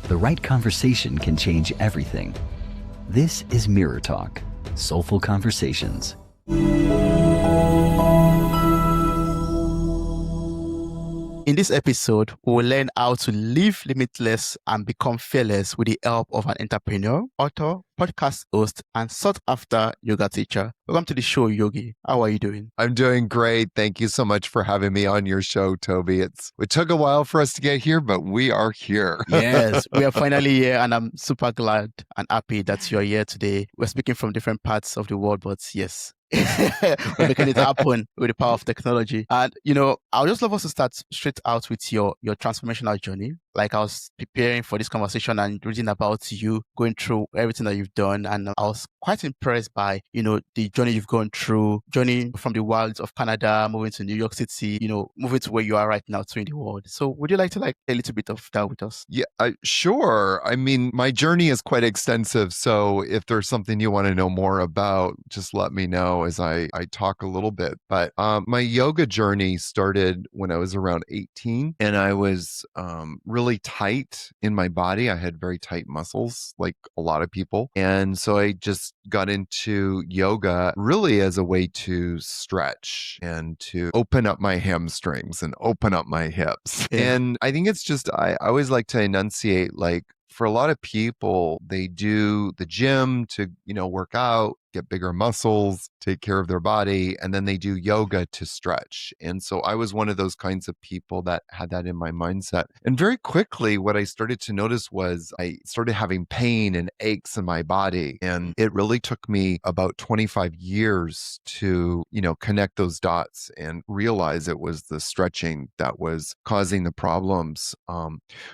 The right conversation can change everything. This is Mirror Talk, Soulful Conversations. In this episode, we'll learn how to live limitless and become fearless with the help of an entrepreneur, author, podcast host, and sought-after yoga teacher. Welcome to the show, Yogi. How are you doing? I'm doing great. Thank you so much for having me on your show, Toby. It took a while for us to get here, but we are here. Yes, we are finally here, and I'm super glad and happy that you're here today. We're speaking from different parts of the world, but yes, we're making it happen with the power of technology. And, I would just love us to start straight out with your transformational journey. Like, I was preparing for this conversation and reading about you, going through everything that you've done. And I was quite impressed by, the journey you've gone through, journey from the wilds of Canada, moving to New York City, moving to where you are right now, to in the world. So would you like to a little bit of that with us? Yeah, sure. I mean, my journey is quite extensive. So if there's something you want to know more about, just let me know as I talk a little bit. But my yoga journey started when I was around 18, and I was really tight in my body. I had very tight muscles, like a lot of people. And so I just got into yoga really as a way to stretch and to open up my hamstrings and open up my hips. Yeah. And I think it's just, I always like to enunciate, like, for a lot of people, they do the gym to, work out, get bigger muscles, take care of their body, and then they do yoga to stretch. And so I was one of those kinds of people that had that in my mindset. And very quickly, what I started to notice was I started having pain and aches in my body. And it really took me about 25 years to, connect those dots and realize it was the stretching that was causing the problems.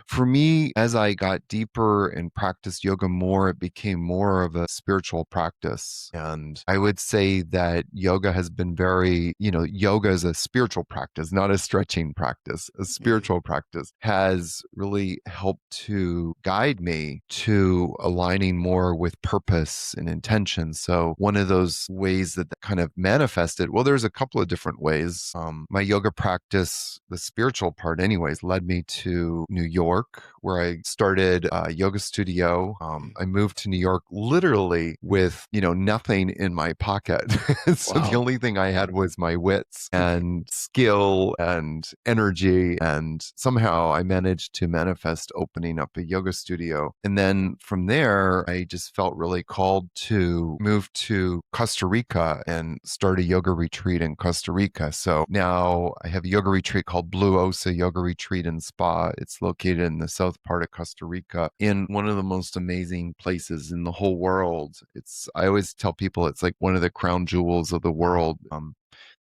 For me, as I got deeper and practiced yoga more, it became more of a spiritual practice. And I would say that yoga has been very, yoga is a spiritual practice, not a stretching practice. A spiritual practice has really helped to guide me to aligning more with purpose and intention. So one of those ways that kind of manifested, well, there's a couple of different ways. My yoga practice, the spiritual part anyways, led me to New York, where I started a yoga studio. I moved to New York literally with, nothing in my pocket. So wow. The only thing I had was my wits and skill and energy. And somehow I managed to manifest opening up a yoga studio. And then from there, I just felt really called to move to Costa Rica and start a yoga retreat in Costa Rica. So now I have a yoga retreat called Blue Osa Yoga Retreat and Spa. It's located in the south part of Costa Rica, in one of the most amazing places in the whole world. I always tell people it's like one of the crown jewels of the world.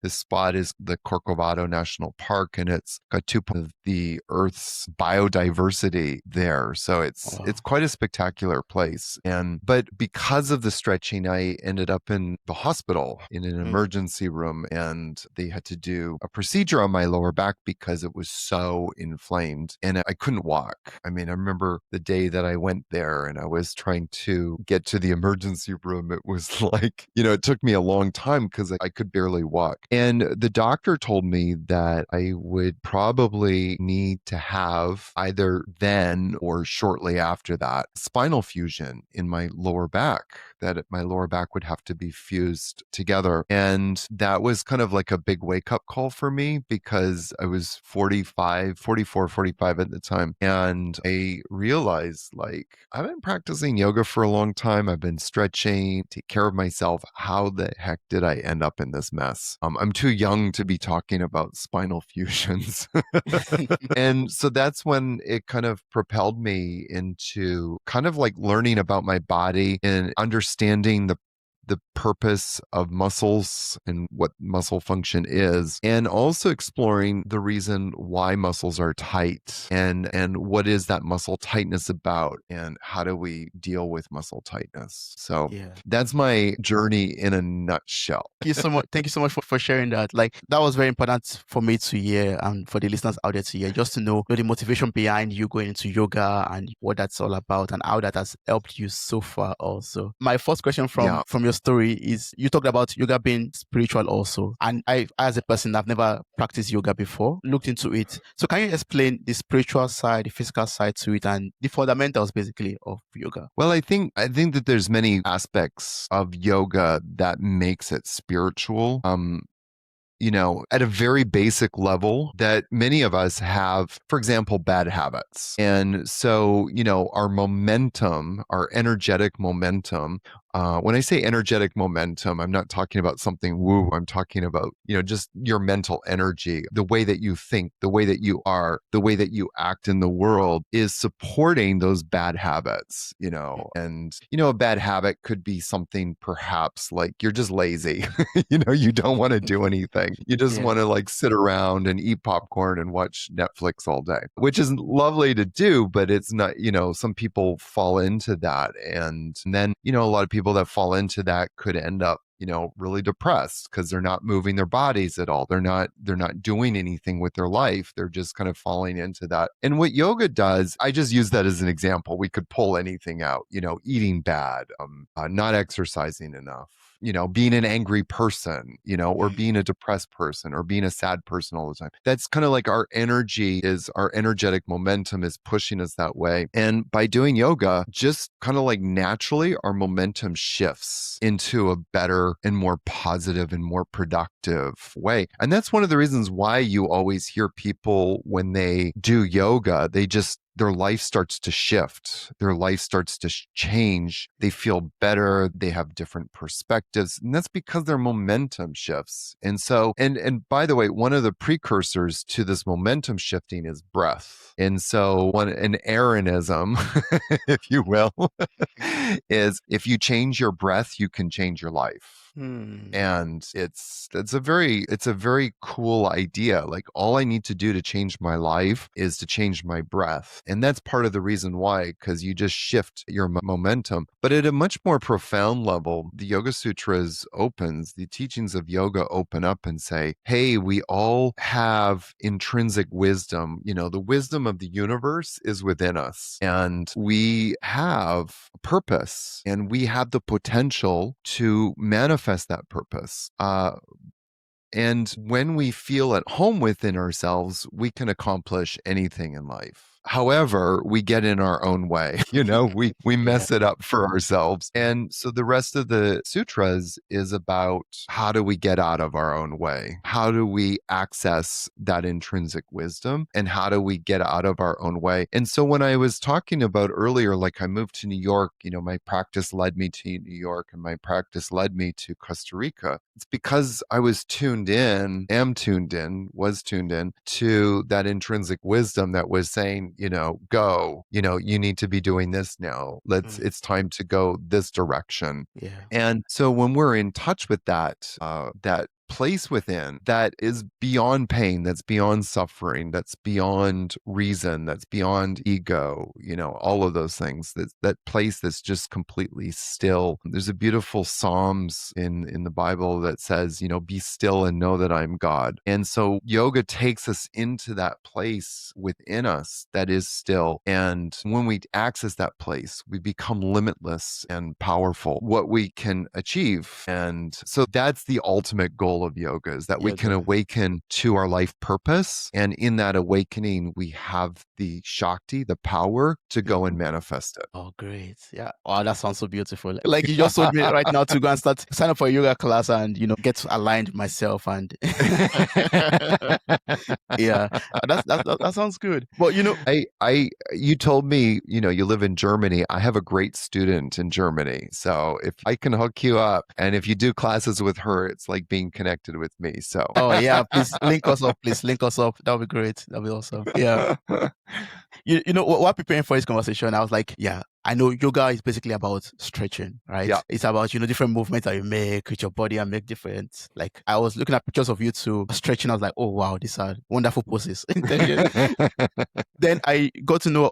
This spot is the Corcovado National Park, and it's got 2% of the Earth's biodiversity there. So it's quite a spectacular place. But because of the stretching, I ended up in the hospital in an emergency room, and they had to do a procedure on my lower back because it was so inflamed and I couldn't walk. I mean, I remember the day that I went there and I was trying to get to the emergency room. It was like, it took me a long time because I could barely walk. And the doctor told me that I would probably need to have either then or shortly after that spinal fusion in my lower back, that my lower back would have to be fused together. And that was kind of like a big wake up call for me because I was 44, 45 at the time. And I realized, like, I've been practicing yoga for a long time. I've been stretching, take care of myself. How the heck did I end up in this mess? I'm too young to be talking about spinal fusions. And so that's when it kind of propelled me into kind of like learning about my body and understanding the purpose of muscles and what muscle function is, and also exploring the reason why muscles are tight and what is that muscle tightness about and how do we deal with muscle tightness. So that's my journey in a nutshell. Thank you so much. Thank you so much for sharing that. Like, that was very important for me to hear and for the listeners out there to hear, just to know the motivation behind you going into yoga and what that's all about and how that has helped you so far also. My first question from your story is you talked about yoga being spiritual also. And I, as a person, I've never practiced yoga before, looked into it. So can you explain the spiritual side, the physical side to it, and the fundamentals basically of yoga? Well, I think that there's many aspects of yoga that makes it spiritual. At a very basic level that many of us have, for example, bad habits. And so, our momentum, our energetic momentum, when I say energetic momentum, I'm not talking about something woo. I'm talking about, just your mental energy, the way that you think, the way that you are, the way that you act in the world is supporting those bad habits, and, a bad habit could be something perhaps like you're just lazy, you don't want to do anything. You just want to like sit around and eat popcorn and watch Netflix all day, which is lovely to do, but it's not, some people fall into that. And then, a lot of people that fall into that could end up really depressed because they're not moving their bodies at all. They're not doing anything with their life. They're just kind of falling into that. And what yoga does, I just use that as an example. We could pull anything out, eating bad, not exercising enough, being an angry person, or being a depressed person or being a sad person all the time. That's kind of like our energetic momentum is pushing us that way. And by doing yoga, just kind of like naturally our momentum shifts into a better and more positive and more productive way. And that's one of the reasons why you always hear people when they do yoga, their life starts to shift. Their life starts to change. They feel better. They have different perspectives. And that's because their momentum shifts. And so, and by the way, one of the precursors to this momentum shifting is breath. And so an Aaronism, if you will, is if you change your breath, you can change your life. And it's a very cool idea. Like all I need to do to change my life is to change my breath. And that's part of the reason why, because you just shift your momentum. But at a much more profound level, the Yoga Sutras the teachings of yoga open up and say, hey, we all have intrinsic wisdom. The wisdom of the universe is within us. And we have a purpose and we have the potential to manifest that purpose. And when we feel at home within ourselves, we can accomplish anything in life. However, we get in our own way, we mess it up for ourselves. And so the rest of the sutras is about how do we get out of our own way? How do we access that intrinsic wisdom? And how do we get out of our own way? And so when I was talking about earlier, like I moved to New York, my practice led me to New York and my practice led me to Costa Rica. It's because I was tuned in to that intrinsic wisdom that was saying, go, you need to be doing this now. It's time to go this direction. Yeah. And so when we're in touch with that place within that is beyond pain, that's beyond suffering, that's beyond reason, that's beyond ego, all of those things, that place that's just completely still. There's a beautiful Psalms in the Bible that says, be still and know that I'm God. And so yoga takes us into that place within us that is still. And when we access that place, we become limitless and powerful, what we can achieve. And so that's the ultimate goal of yoga, is that we can awaken to our life purpose. And in that awakening, we have the Shakti, the power to go and manifest it. Oh, great. Yeah. Oh, that sounds so beautiful. Like you just told me right now to go and sign up for a yoga class and, get aligned myself. And yeah, that sounds good. But, you told me, you live in Germany. I have a great student in Germany. So if I can hook you up and if you do classes with her, it's like being connected with me. So, oh yeah, please link us up. That'll be great. That'll be awesome. Yeah. While preparing for this conversation, I was like, yeah, I know yoga is basically about stretching, right? Yeah. It's about, different movements that you make with your body and make different. Like I was looking at pictures of you two stretching. I was like, oh wow, these are wonderful poses. Then I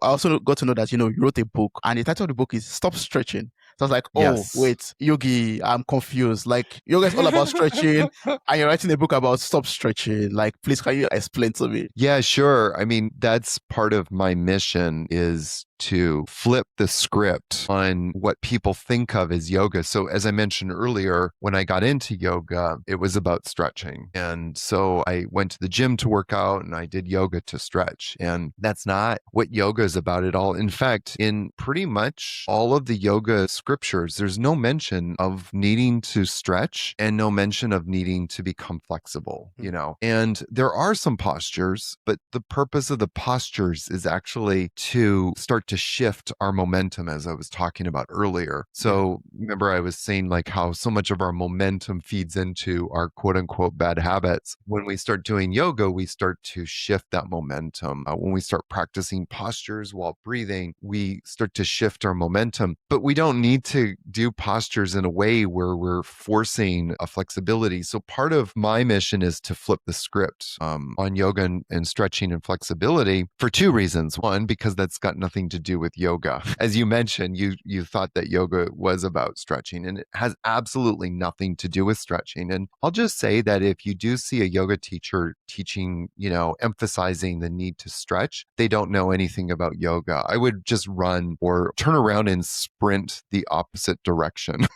also got to know that, you wrote a book and the title of the book is Stop Stretching. So I was like, oh, Yes. wait, Yogi, I'm confused. Like, yoga is all about stretching, and you're writing a book about stop stretching. Like, please, can you explain to me? Yeah, sure. I mean, that's part of my mission is to flip the script on what people think of as yoga. So as I mentioned earlier, when I got into yoga, it was about stretching. And so I went to the gym to work out and I did yoga to stretch. And that's not what yoga is about at all. In fact, in pretty much all of the yoga scriptures, there's no mention of needing to stretch and no mention of needing to become flexible, you know. And there are some postures, but the purpose of the postures is actually to start to shift our momentum, as I was talking about earlier. So remember, I was saying like how so much of our momentum feeds into our quote unquote bad habits. When we start doing yoga, we start to shift that momentum. When we start practicing postures while breathing, we start to shift our momentum. But we don't need to do postures in a way where we're forcing a flexibility. So part of my mission is to flip the script on yoga and stretching and flexibility for two reasons. One, because that's got nothing to do with yoga. As you mentioned, you thought that yoga was about stretching, and it has absolutely nothing to do with stretching. And I'll just say that if you do see a yoga teacher teaching, you know, emphasizing the need to stretch, they don't know anything about yoga. I would just run or turn around and sprint the opposite direction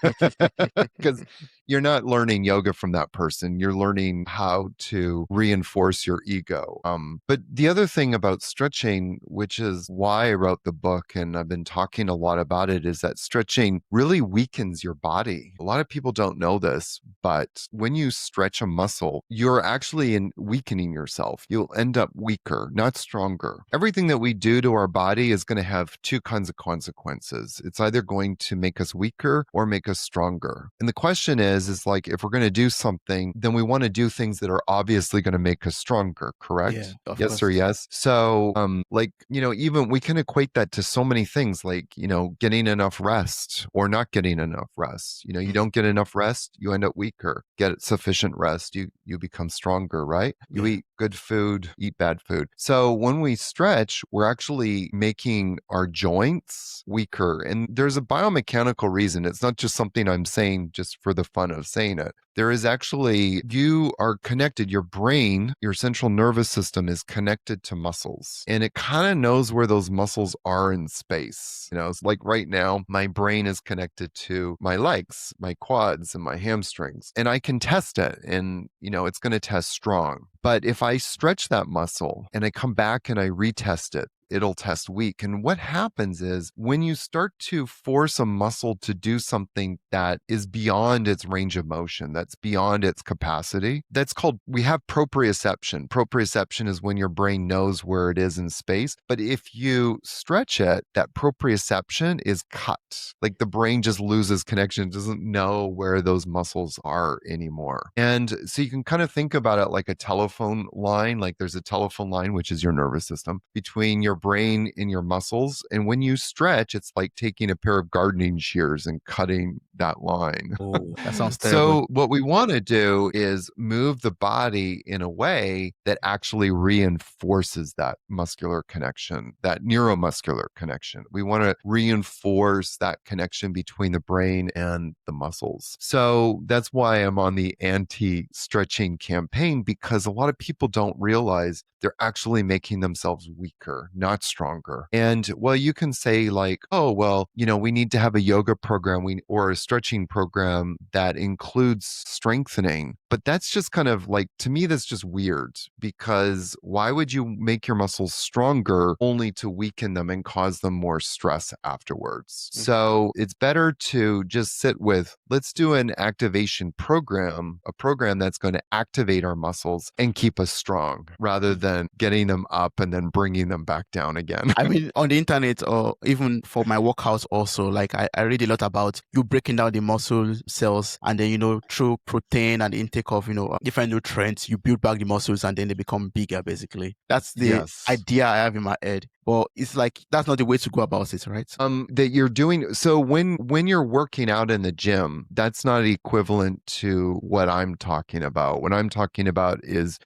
because you're not learning yoga from that person. You're learning how to reinforce your ego. But the other thing about stretching, which is why I wrote the book and I've been talking a lot about it, is that stretching really weakens your body. A lot of people don't know this, but when you stretch a muscle, you're actually weakening yourself. You'll end up weaker, not stronger. Everything that we do to our body is going to have two kinds of consequences. It's either going to make us weaker or make us stronger. And the question is like, if we're going to do something, then we want to do things that are obviously going to make us stronger, correct? Yeah, of Yes course. or yes? So, like, you know, even we can equate that to so many things, like, you know, getting enough rest or not getting enough rest. You know, you don't get enough rest, you end up weaker. Get sufficient rest, you become stronger, right? You eat good food, eat bad food. So when we stretch, we're actually making our joints weaker. And there's a biomechanical reason. It's not just something I'm saying just for the fun of saying it. There is actually, you are connected, your brain, your central nervous system is connected to muscles. And it kind of knows where those muscles are in space. You know, it's like right now, my brain is connected to my legs, my quads, and my hamstrings. And I can test it. And, you know, it's going to test strong. But if I stretch that muscle and I come back and I retest it, it'll test weak. And what happens is when you start to force a muscle to do something that is beyond its range of motion, that's beyond its capacity, that's called, we have proprioception. Proprioception is when your brain knows where it is in space. But if you stretch it, that proprioception is cut. Like the brain just loses connection, doesn't know where those muscles are anymore. And so you can kind of think about it like a telephone line, like there's a telephone line, which is your nervous system, between your brain and your muscles. And when you stretch, it's like taking a pair of gardening shears and cutting that line. Oh, that sounds terrible. So what we want to do is move the body in a way that actually reinforces that muscular connection, that neuromuscular connection. We want to reinforce that connection between the brain and the muscles. So that's why I'm on the anti-stretching campaign, because a lot of people don't realize they're actually making themselves weaker, not stronger. And well, you can say like, oh, well, you know, we need to have a yoga program or a stretching program that includes strengthening. But that's just kind of like, to me, that's just weird, because why would you make your muscles stronger only to weaken them and cause them more stress afterwards? So it's better to just sit with, let's do an activation program, a program that's going to activate our muscles and keep us strong, rather than getting them up and then bringing them back down again. I mean, on the internet or even for my workouts also, like I read a lot about you breaking down the muscle cells and then, you know, through protein and intake of, you know, different nutrients, you build back the muscles and then they become bigger, basically. That's the idea I have in my head. But it's like, that's not the way to go about it, right? That you're doing. So when you're working out in the gym, that's not equivalent to what I'm talking about. What I'm talking about is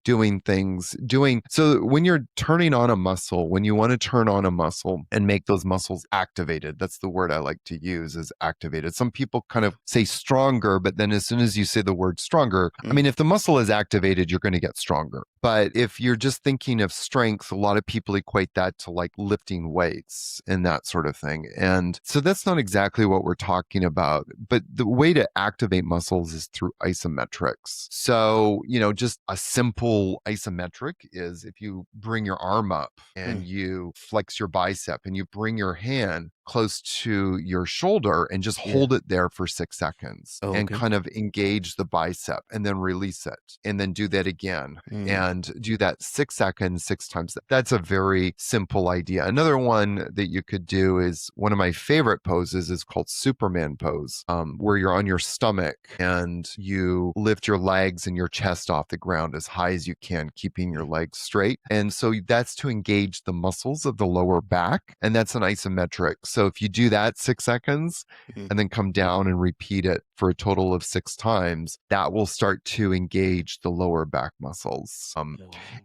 so when you're turning on a muscle, when you want to turn on a muscle and make those muscles activated, that's the word I like to use, is activated. Some people kind of say stronger, but then as soon as you say the word stronger, I mean, if the muscle is activated, you're going to get stronger. But if you're just thinking of strength, a lot of people equate that to like like lifting weights and that sort of thing. And so that's not exactly what we're talking about. But the way to activate muscles is through isometrics. So, just a simple isometric is if you bring your arm up and you flex your bicep and you bring your hand close to your shoulder and just hold it there for 6 seconds and kind of engage the bicep and then release it and then do that again and do that 6 seconds, 6 times. That's a very simple idea. Another one that you could do is one of my favorite poses is called Superman pose, where you're on your stomach and you lift your legs and your chest off the ground as high as you can, keeping your legs straight. And so that's to engage the muscles of the lower back. And that's an isometric. So if you do that 6 seconds and then come down and repeat it for a total of 6 times, that will start to engage the lower back muscles.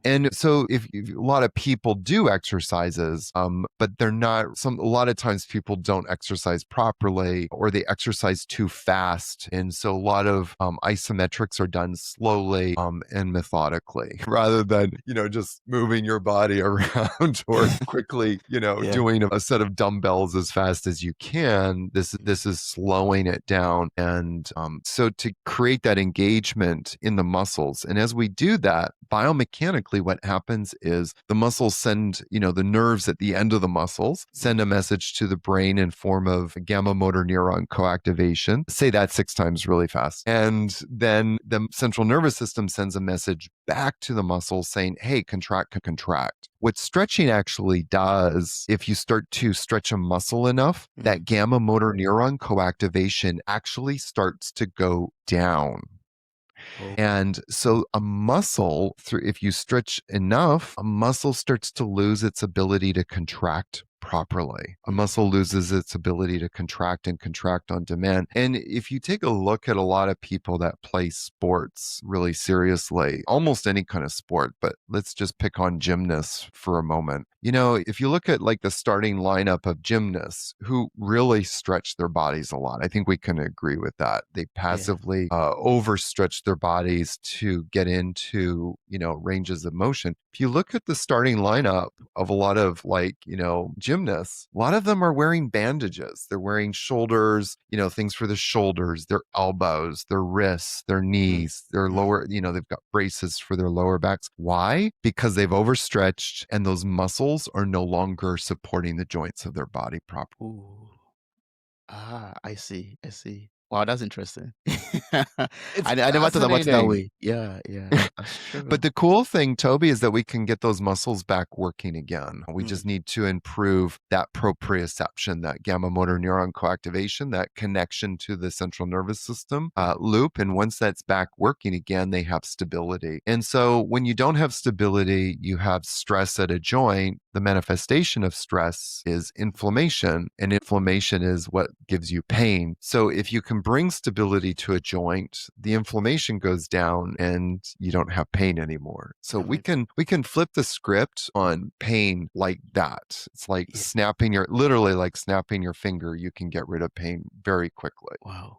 And so if a lot of people do exercises, but they're not, a lot of times people don't exercise properly or they exercise too fast. And so a lot of isometrics are done slowly and methodically rather than, just moving your body around or quickly, doing a set of dumbbells as fast as you can. This is slowing it down. And so to create that engagement in the muscles. And as we do that, biomechanically, what happens is the muscles send, the nerves at the end of the muscles send a message to the brain in form of gamma motor neuron coactivation. Say that 6 times really fast. And then the central nervous system sends a message back to the muscles saying, hey, contract. What stretching actually does, if you start to stretch a muscle enough, that gamma motor neuron coactivation actually starts to go down. And so a muscle, if you stretch enough, a muscle starts to lose its ability to contract properly. A muscle loses its ability to contract and contract on demand. And if you take a look at a lot of people that play sports really seriously, almost any kind of sport, but let's just pick on gymnasts for a moment. If you look at like the starting lineup of gymnasts who really stretch their bodies a lot, I think we can agree with that. They passively overstretch their bodies to get into, ranges of motion. If you look at the starting lineup of a lot of gymnasts, a lot of them are wearing bandages. They're wearing shoulders, things for the shoulders, their elbows, their wrists, their knees, their lower, they've got braces for their lower backs. Why? Because they've overstretched and those muscles are no longer supporting the joints of their body properly. Ooh. I see. Wow, that's interesting. I never thought about it that way. Yeah, that's true. But the cool thing, Toby, is that we can get those muscles back working again. We just need to improve that proprioception, that gamma motor neuron coactivation, that connection to the central nervous system loop. And once that's back working again, they have stability. And so when you don't have stability, you have stress at a joint. The manifestation of stress is inflammation, and inflammation is what gives you pain. So if you can bring stability to a joint, the inflammation goes down and you don't have pain anymore. So we can flip the script on pain like that. It's like literally like snapping your finger. You can get rid of pain very quickly. Wow.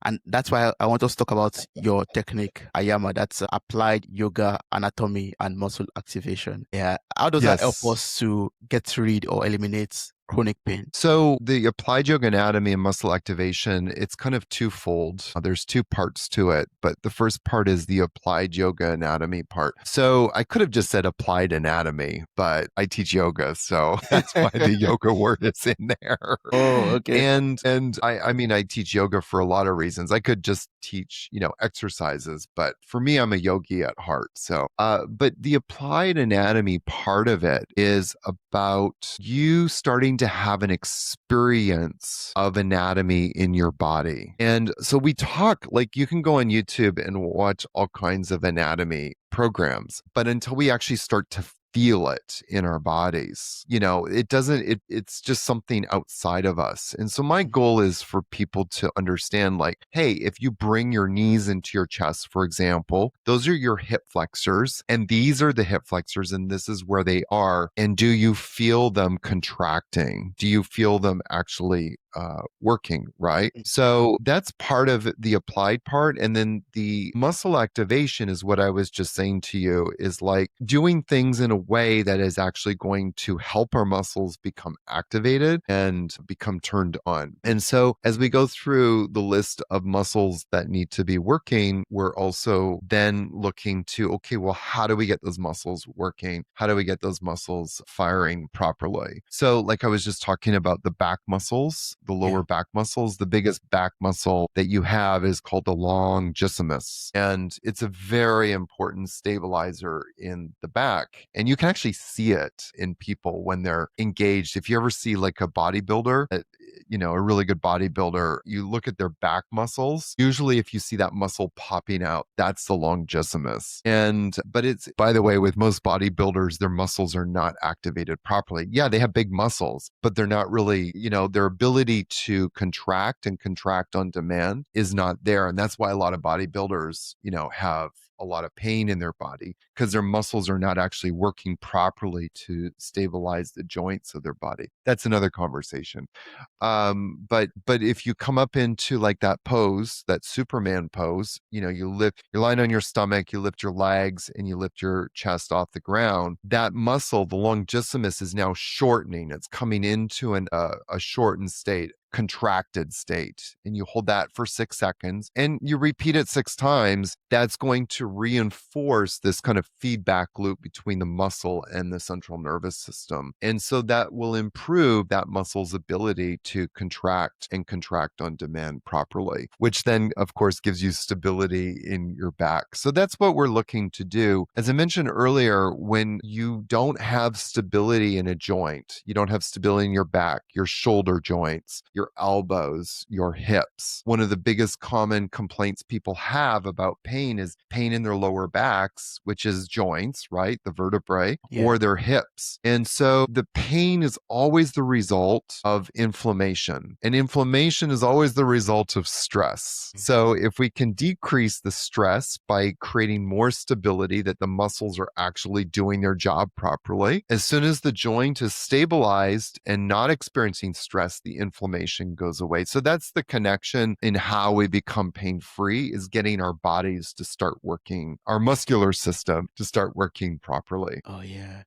And that's why I want us to talk about your technique, Ayama, that's applied yoga, anatomy, and muscle activation. Yeah. How does that help us to get rid or eliminate chronic pain? So the applied yoga anatomy and muscle activation, it's kind of twofold. There's 2 parts to it, but the first part is the applied yoga anatomy part. So I could have just said applied anatomy, but I teach yoga, so that's why the yoga word is in there. Oh, okay. And I teach yoga for a lot of reasons. I could just teach, exercises, but for me, I'm a yogi at heart. So, but the applied anatomy part of it is about you starting to have an experience of anatomy in your body. And so we talk, like you can go on YouTube and watch all kinds of anatomy programs, but until we actually start to feel it in our bodies, it's just something outside of us. And so my goal is for people to understand, like, hey, if you bring your knees into your chest, for example, those are your hip flexors, and these are the hip flexors, and this is where they are. And do you feel them contracting? Do you feel them actually working, right? So that's part of the applied part. And then the muscle activation is what I was just saying to you, is like doing things in a way that is actually going to help our muscles become activated and become turned on. And so as we go through the list of muscles that need to be working, we're also then looking to, okay, well, how do we get those muscles working? How do we get those muscles firing properly? So like I was just talking about the back muscles, the lower back muscles, the biggest back muscle that you have is called the longissimus. And it's a very important stabilizer in the back. And you can actually see it in people when they're engaged. If you ever see like a bodybuilder, a really good bodybuilder, you look at their back muscles. Usually if you see that muscle popping out, that's the longissimus. But it's, by the way, with most bodybuilders, their muscles are not activated properly. Yeah, they have big muscles, but they're not really, their ability to contract and contract on demand is not there. And that's why a lot of bodybuilders, have a lot of pain in their body, because their muscles are not actually working properly to stabilize the joints of their body. That's another conversation. But if you come up into like that pose, that Superman pose, you're lying on your stomach, you lift your legs and you lift your chest off the ground. That muscle, the longissimus, is now shortening. It's coming into a shortened state, contracted state, and you hold that for 6 seconds and you repeat it 6 times. That's going to reinforce this kind of feedback loop between the muscle and the central nervous system. And so that will improve that muscle's ability to contract and contract on demand properly, which then of course gives you stability in your back. So that's what we're looking to do. As I mentioned earlier, when you don't have stability in a joint, you don't have stability in your back, your shoulder joints, your elbows, your hips. One of the biggest common complaints people have about pain is pain in their lower backs, which is joints, right? The vertebrae, or their hips. And so the pain is always the result of inflammation. And inflammation is always the result of stress. So if we can decrease the stress by creating more stability, that the muscles are actually doing their job properly, as soon as the joint is stabilized and not experiencing stress, the inflammation goes away. So that's the connection in how we become pain-free, is getting our bodies to start working, our muscular system to start working properly. Oh, yeah.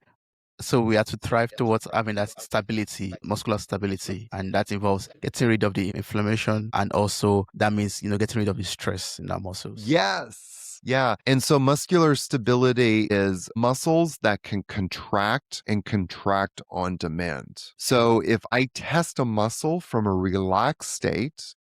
So we have to thrive towards having that stability, muscular stability, and that involves getting rid of the inflammation, and also that means, getting rid of the stress in our muscles. Yes. Yeah. And so muscular stability is muscles that can contract and contract on demand. So if I test a muscle from a relaxed state,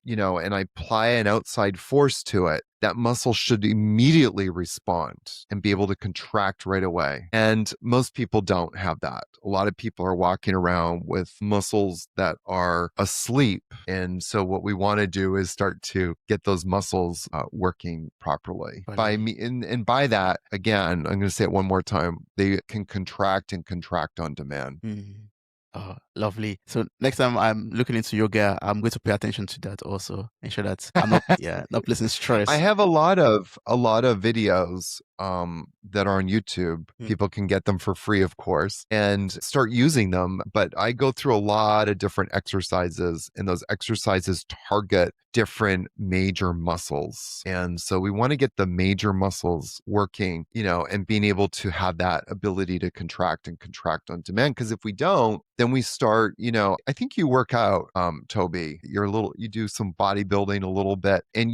and I apply an outside force to it, that muscle should immediately respond and be able to contract right away. And most people don't have that. A lot of people are walking around with muscles that are asleep. And so what we want to do is start to get those muscles working properly. And by that, again, I'm going to say it one more time, they can contract and contract on demand. Oh, lovely. So next time I'm looking into yoga, I'm going to pay attention to that also. Ensure that I'm not placing stress. I have a lot of videos that are on YouTube. People can get them for free, of course, and start using them. But I go through a lot of different exercises, and those exercises target different major muscles. And so we want to get the major muscles working, and being able to have that ability to contract and contract on demand. Because if we don't, then we start, I think you work out, Toby, you do some bodybuilding a little bit, and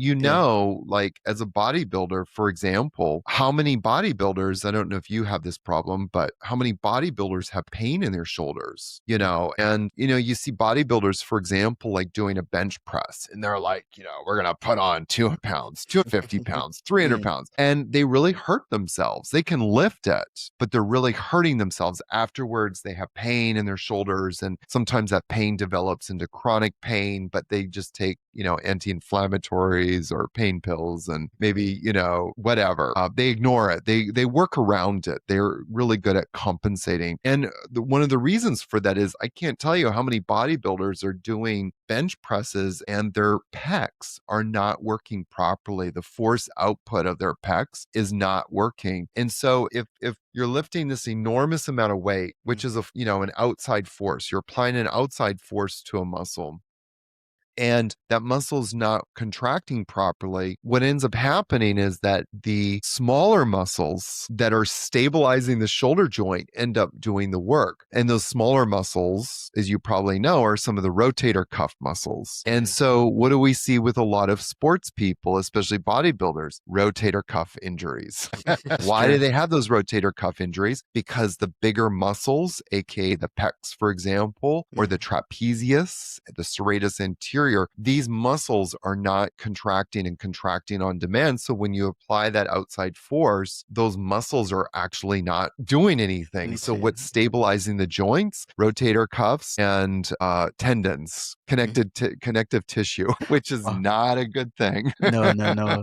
like as a bodybuilder, for example, how many bodybuilders, I don't know if you have this problem, but how many bodybuilders have pain in their shoulders, and, you see bodybuilders, for example, like doing a bench press, and they're like, we're going to put on 200 pounds, 250 pounds, 300 pounds, and they really hurt themselves. They can lift it, but they're really hurting themselves afterwards. They have pain in their shoulders, and sometimes that pain develops into chronic pain, but they just take anti-inflammatories or pain pills and maybe, whatever. They ignore it. They work around it. They're really good at compensating. And one of the reasons for that is I can't tell you how many bodybuilders are doing bench presses and their pecs are not working properly. The force output of their pecs is not working. And so if you're lifting this enormous amount of weight, which is an outside force, you're applying an outside force to a muscle, and that muscle's not contracting properly, what ends up happening is that the smaller muscles that are stabilizing the shoulder joint end up doing the work. And those smaller muscles, as you probably know, are some of the rotator cuff muscles. And so what do we see with a lot of sports people, especially bodybuilders? Rotator cuff injuries. Why do they have those rotator cuff injuries? Because the bigger muscles, aka the pecs, for example, or the trapezius, the serratus anterior, these muscles are not contracting and contracting on demand. So when you apply that outside force, those muscles are actually not doing anything. So what's stabilizing the joints? Rotator cuffs and tendons, connective tissue, which is not a good thing. No.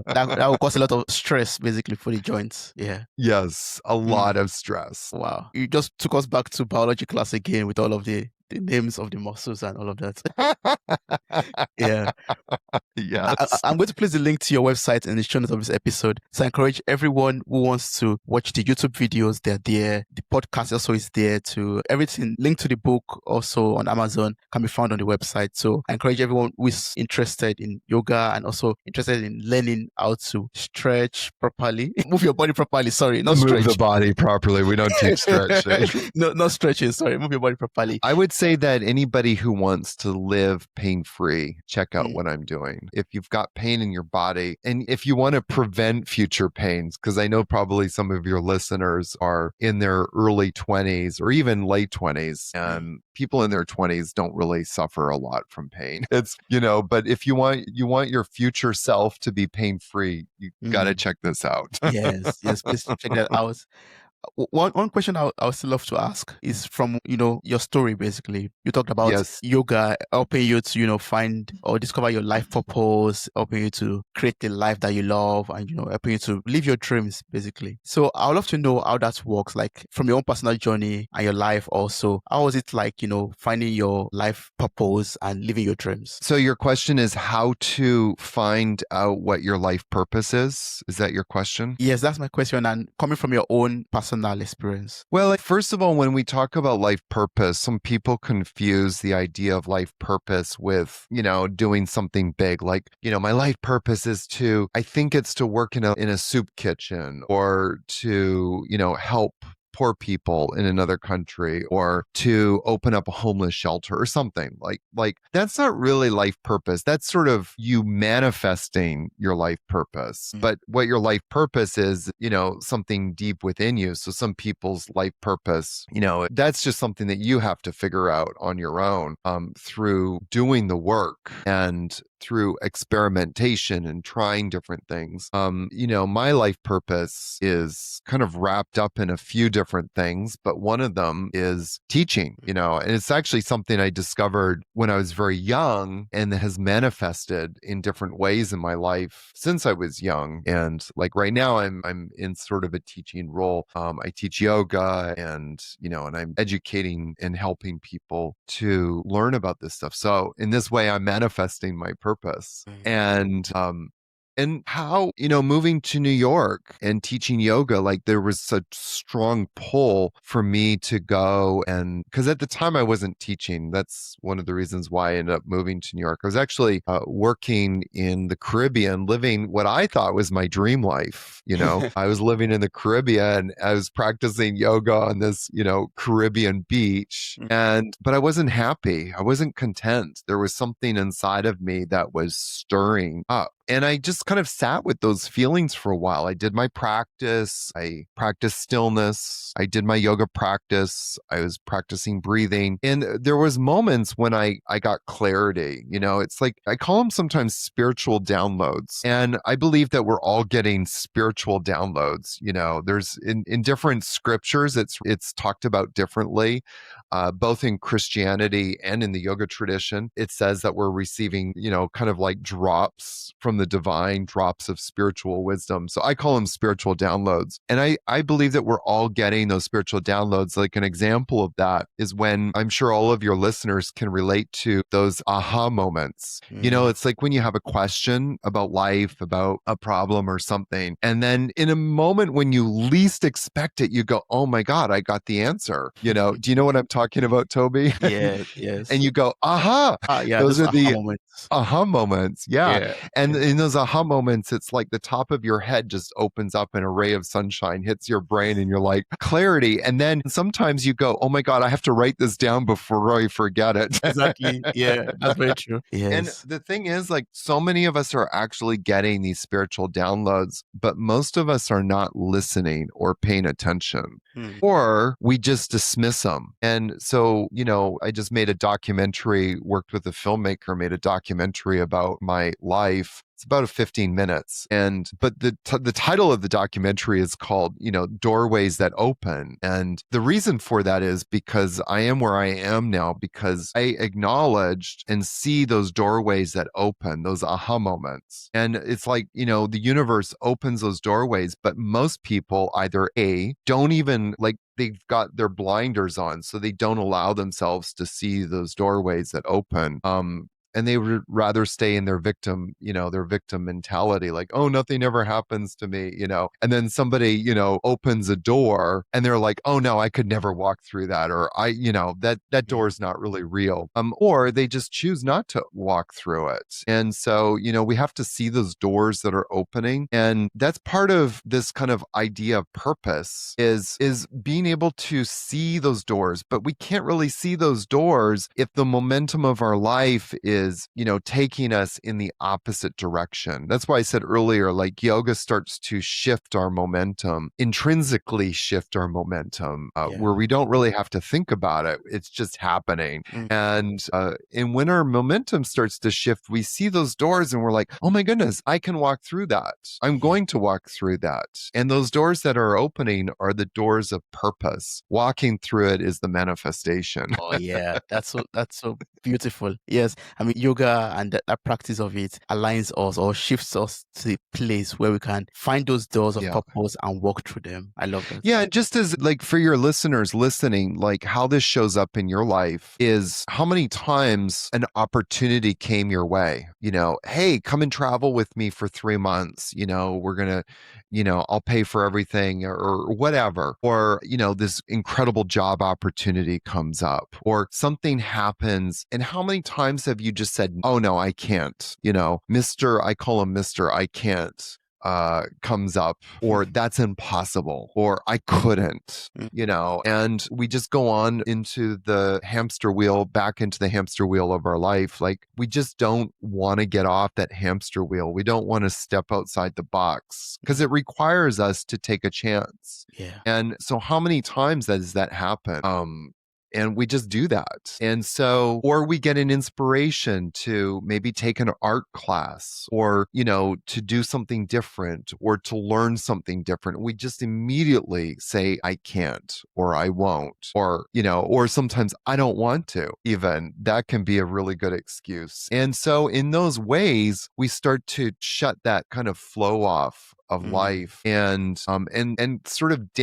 That will cause a lot of stress basically for the joints. Yeah. Yes, a lot of stress. Wow. You just took us back to biology class again with all of the names of the muscles and all of that. Yeah. Yes. I'm going to place the link to your website in the show notes of this episode. So I encourage everyone who wants to watch the YouTube videos, they're there. The podcast also is there too. Everything linked to the book also on Amazon can be found on the website. So I encourage everyone who is interested in yoga and also interested in learning how to stretch properly. Move your body properly. Sorry, not stretch. Move the body properly. We don't teach stretching. No, not stretching. Sorry, move your body properly. I would say that anybody who wants to live pain-free, check out what I'm doing. If you've got pain in your body, and if you want to prevent future pains, because I know probably some of your listeners are in their early 20s or even late 20s, and people in their 20s don't really suffer a lot from pain. It's, but if you want your future self to be pain-free, you got to check this out. Yes, please check that out. One question I would still love to ask is from, your story, basically. You talked about yoga helping you to, find or discover your life purpose, helping you to create the life that you love and, helping you to live your dreams, basically. So I would love to know how that works, like from your own personal journey and your life also. How was it like, finding your life purpose and living your dreams? So your question is how to find out what your life purpose is? Is that your question? Yes, that's my question. And coming from your own personal experience. Well, first of all, when we talk about life purpose, some people confuse the idea of life purpose with, doing something big. Like, my life purpose is I think it's to work in a soup kitchen or to, help poor people in another country or to open up a homeless shelter or something like that's not really life purpose. That's sort of you manifesting your life purpose. But what your life purpose is, something deep within you. So some people's life purpose, that's just something that you have to figure out on your own through doing the work and through experimentation and trying different things. My life purpose is kind of wrapped up in a few different things, but one of them is teaching, and it's actually something I discovered when I was very young and that has manifested in different ways in my life since I was young. And like right now I'm in sort of a teaching role. I teach yoga and I'm educating and helping people to learn about this stuff. So in this way, I'm manifesting my purpose. And how, moving to New York and teaching yoga, like there was such strong pull for me to go because at the time I wasn't teaching. That's one of the reasons why I ended up moving to New York. I was actually working in the Caribbean, living what I thought was my dream life. I was living in the Caribbean. I was practicing yoga on this, Caribbean beach. But I wasn't happy. I wasn't content. There was something inside of me that was stirring up. And I just kind of sat with those feelings for a while. I did my practice. I practiced stillness. I did my yoga practice. I was practicing breathing. And there was moments when I got clarity. It's like, I call them sometimes spiritual downloads. And I believe that we're all getting spiritual downloads. There's in different scriptures, it's talked about differently, both in Christianity and in the yoga tradition. It says that we're receiving, kind of like drops from the divine, drops of spiritual wisdom. So I call them spiritual downloads. And I believe that we're all getting those spiritual downloads. Like an example of that is when I'm sure all of your listeners can relate to those aha moments. It's like when you have a question about life, about a problem or something. And then in a moment when you least expect it, you go, oh my God, I got the answer. Do you know what I'm talking about, Toby? Yeah, yes. And you go, aha. Yeah, those are the moments. aha moments. Yeah. And in those aha moments, it's like the top of your head just opens up and a ray of sunshine hits your brain and you're like, clarity. And then sometimes you go, oh my God, I have to write this down before I forget it. Exactly. Yeah, that's very true. Yes. And the thing is, like, so many of us are actually getting these spiritual downloads, but most of us are not listening or paying attention. Or we just dismiss them. And so, I just made a documentary, worked with a filmmaker, made a documentary about my life. It's about 15 minutes. But the title of the documentary is called, Doorways That Open. And the reason for that is because I am where I am now because I acknowledged and see those doorways that open, those aha moments. And it's like, the universe opens those doorways, but most people either don't even they've got their blinders on, so they don't allow themselves to see those doorways that open. And they would rather stay in their victim mentality, like, oh, nothing ever happens to me, and then somebody, opens a door and they're like, oh no, I could never walk through that. Or that door is not really real. Or they just choose not to walk through it. And so, we have to see those doors that are opening. And that's part of this kind of idea of purpose is being able to see those doors, but we can't really see those doors if the momentum of our life is, taking us in the opposite direction. That's why I said earlier, like yoga starts to shift our momentum, intrinsically shift our momentum, where we don't really have to think about it. It's just happening. And when our momentum starts to shift, we see those doors and we're like, oh my goodness, I can walk through that. I'm going to walk through that. And those doors that are opening are the doors of purpose. Walking through it is the manifestation. Oh yeah, that's so beautiful. Yes, I mean yoga and that practice of it aligns us or shifts us to the place where we can find those doors of purpose and walk through them. I love that. Yeah, just as like for your listeners listening, like how this shows up in your life is how many times an opportunity came your way. Hey, come and travel with me for 3 months. We're gonna, I'll pay for everything or whatever. Or this incredible job opportunity comes up or something happens. And how many times have you just said, oh no, I can't, I call him Mr. I can't, comes up, or that's impossible, or I couldn't, and we just go on into the hamster wheel, back into the hamster wheel of our life. Like we just don't want to get off that hamster wheel. We don't want to step outside the box because it requires us to take a chance. Yeah. And so how many times does that happen? And we just do that. And so, or we get an inspiration to maybe take an art class or, to do something different or to learn something different. We just immediately say, I can't, or I won't, or, or sometimes I don't want to even. That can be a really good excuse. And so in those ways, we start to shut that kind of flow off of life and sort of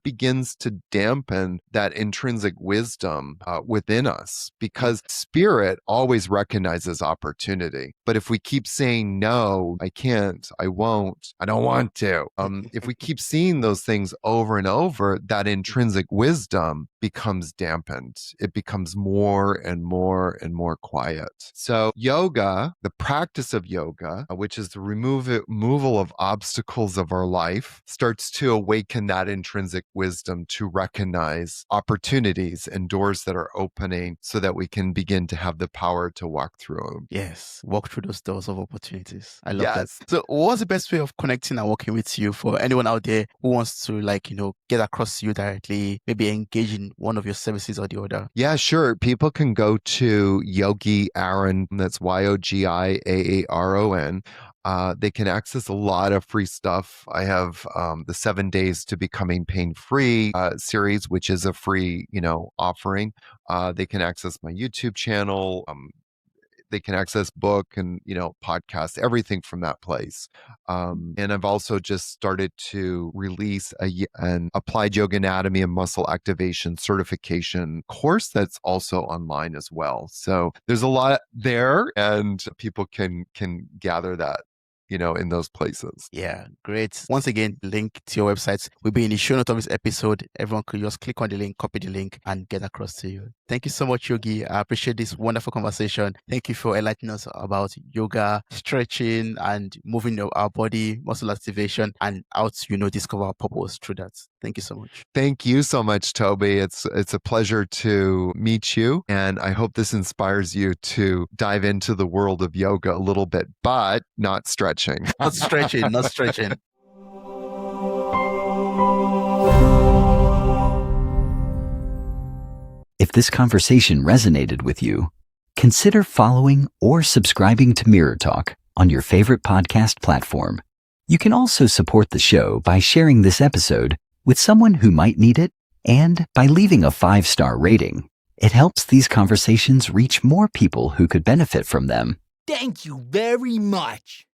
begins to dampen that intrinsic wisdom within us, because spirit always recognizes opportunity. But if we keep saying, no, I can't, I won't, I don't want to, if we keep seeing those things over and over, that intrinsic wisdom becomes dampened. It becomes more and more and more quiet. So yoga, the practice of yoga, which is the removal of obstacles obstacles of our life starts to awaken that intrinsic wisdom to recognize opportunities and doors that are opening so that we can begin to have the power to walk through them. Yes, walk through those doors of opportunities. I love Yes. that. So what's the best way of connecting and working with you for anyone out there who wants to get across to you directly, maybe engage in one of your services or the other? Yeah, sure. People can go to Yogi Aaron, that's YOGIAARON. They can access a lot of free stuff. I have the 7 Days to Becoming Pain-Free series, which is a free, offering. They can access my YouTube channel. They can access book and, podcast, everything from that place. And I've also just started to release an applied yoga anatomy and muscle activation certification course that's also online as well. So there's a lot there, and people can gather that, in those places. Yeah, great. Once again, link to your websites will be in the show notes of this episode. Everyone could just click on the link, copy the link, and get across to you. Thank you so much, Yogi. I appreciate this wonderful conversation. Thank you for enlightening us about yoga, stretching, and moving our body, muscle activation, and how to, discover our purpose through that. Thank you so much. Thank you so much, Toby. It's a pleasure to meet you, and I hope this inspires you to dive into the world of yoga a little bit, but not stretching. Not stretching, not stretching. If this conversation resonated with you, consider following or subscribing to Mirror Talk on your favorite podcast platform. You can also support the show by sharing this episode with someone who might need it and by leaving a 5-star rating. It helps these conversations reach more people who could benefit from them. Thank you very much.